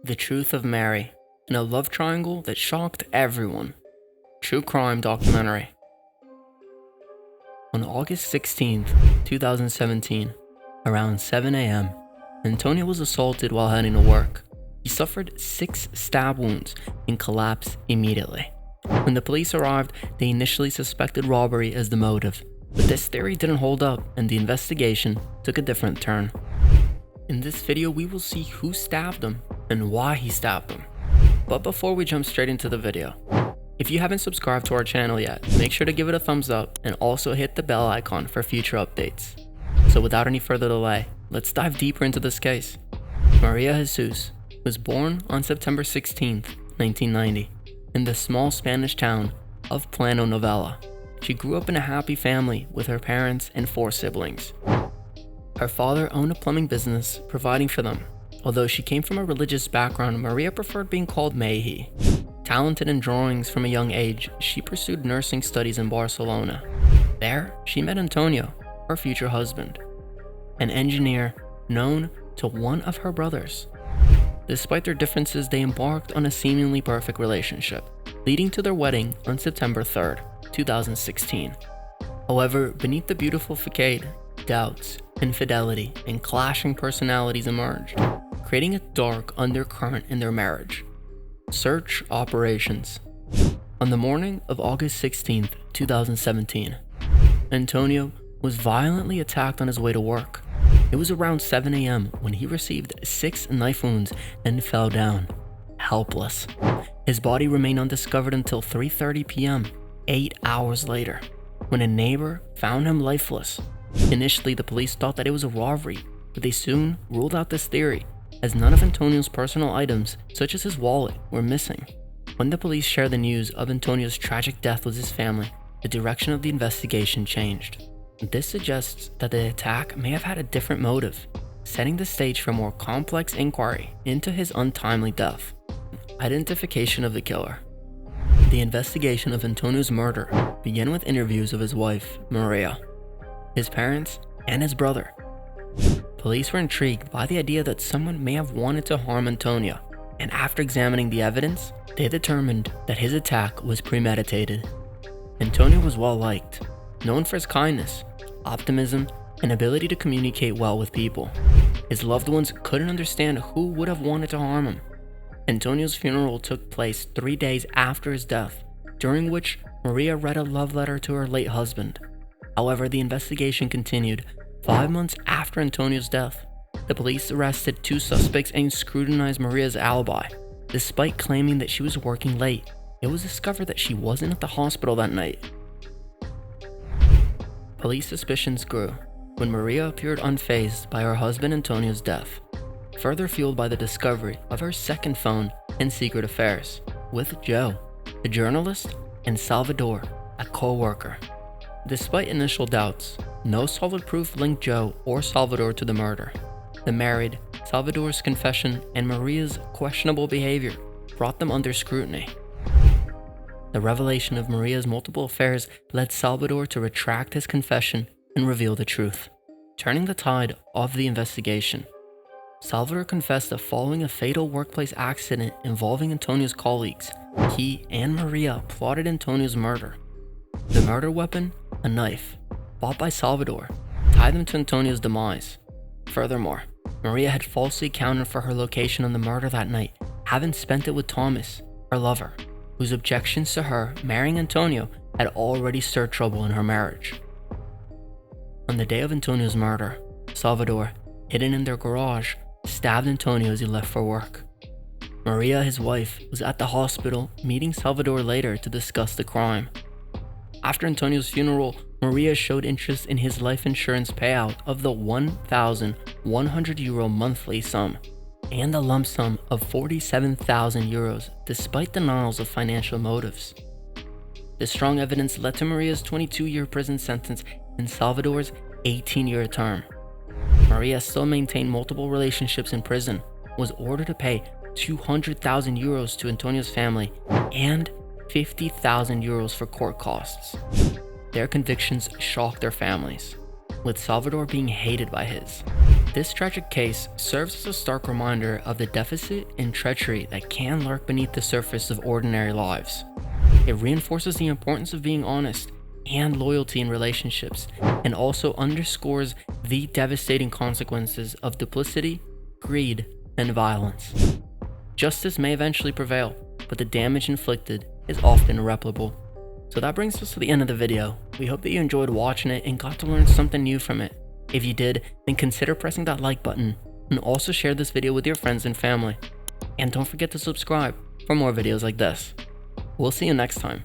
The Truth of Mary, in a love triangle that shocked everyone. True crime documentary. On August 16th, 2017, around 7 a.m., Antonio was assaulted while heading to work. He suffered 6 stab wounds and collapsed immediately. When the police arrived, they initially suspected robbery as the motive, but this theory didn't hold up and the investigation took a different turn. In this video, we will see who stabbed him and why he stabbed him. But before we jump straight into the video, if you haven't subscribed to our channel yet, make sure to give it a thumbs up and also hit the bell icon for future updates. So without any further delay, let's dive deeper into this case. Maria Jesus was born on September 16th, 1990, in the small Spanish town of Plano Novela. She grew up in a happy family with her parents and 4 siblings. Her father owned a plumbing business, providing for them. Although she came from a religious background, Maria preferred being called Mehi. Talented in drawings from a young age, she pursued nursing studies in Barcelona. There, she met Antonio, her future husband, an engineer known to one of her brothers. Despite their differences, they embarked on a seemingly perfect relationship, leading to their wedding on September 3rd, 2016. However, beneath the beautiful facade, doubts, infidelity, and clashing personalities emerged, creating a dark undercurrent in their marriage. Search operations. On the morning of August 16th, 2017, Antonio was violently attacked on his way to work. It was around 7 a.m. when he received 6 knife wounds and fell down, helpless. His body remained undiscovered until 3:30 p.m., 8 hours later, when a neighbor found him lifeless. Initially, the police thought that it was a robbery, but they soon ruled out this theory, as none of Antonio's personal items, such as his wallet, were missing. When the police shared the news of Antonio's tragic death with his family, the direction of the investigation changed. This suggests that the attack may have had a different motive, setting the stage for a more complex inquiry into his untimely death. Identification of the killer. The investigation of Antonio's murder began with interviews of his wife, Maria, his parents, and his brother. Police were intrigued by the idea that someone may have wanted to harm Antonio, and after examining the evidence, they determined that his attack was premeditated. Antonio was well liked, known for his kindness, optimism, and ability to communicate well with people. His loved ones couldn't understand who would have wanted to harm him. Antonio's funeral took place 3 days after his death, during which Maria read a love letter to her late husband. However, the investigation continued. 5 months after Antonio's death, the police arrested 2 suspects and scrutinized Maria's alibi. Despite claiming that she was working late, it was discovered that she wasn't at the hospital that night. Police suspicions grew when Maria appeared unfazed by her husband Antonio's death, further fueled by the discovery of her second phone and secret affairs with Joe, a journalist, and Salvador, a co-worker. Despite initial doubts, no solid proof linked Joe or Salvador to the murder. The married, Salvador's confession, and Maria's questionable behavior brought them under scrutiny. The revelation of Maria's multiple affairs led Salvador to retract his confession and reveal the truth, turning the tide of the investigation. Salvador confessed that following a fatal workplace accident involving Antonio's colleagues, he and Maria plotted Antonio's murder. The murder weapon, a knife, bought by Salvador, tied them to Antonio's demise. Furthermore, Maria had falsely accounted for her location on the murder that night, having spent it with Thomas, her lover, whose objections to her marrying Antonio had already stirred trouble in her marriage. On the day of Antonio's murder, Salvador, hidden in their garage, stabbed Antonio as he left for work. Maria, his wife, was at the hospital, meeting Salvador later to discuss the crime. After Antonio's funeral, Maria showed interest in his life insurance payout of the €1,100 monthly sum and a lump sum of €47,000 despite denials of financial motives. The strong evidence led to Maria's 22-year prison sentence and Salvador's 18-year term. Maria still maintained multiple relationships in prison, was ordered to pay €200,000 to Antonio's family, and €50,000 for court costs. Their convictions shocked their families, with Salvador being hated by his. This tragic case serves as a stark reminder of the deficit and treachery that can lurk beneath the surface of ordinary lives. It reinforces the importance of being honest and loyalty in relationships, and also underscores the devastating consequences of duplicity, greed, and violence. Justice may eventually prevail, but the damage inflicted is often irreparable. So that brings us to the end of the video. We hope that you enjoyed watching it and got to learn something new from it. If you did, then consider pressing that like button, and also share this video with your friends and family. And don't forget to subscribe for more videos like this. We'll see you next time.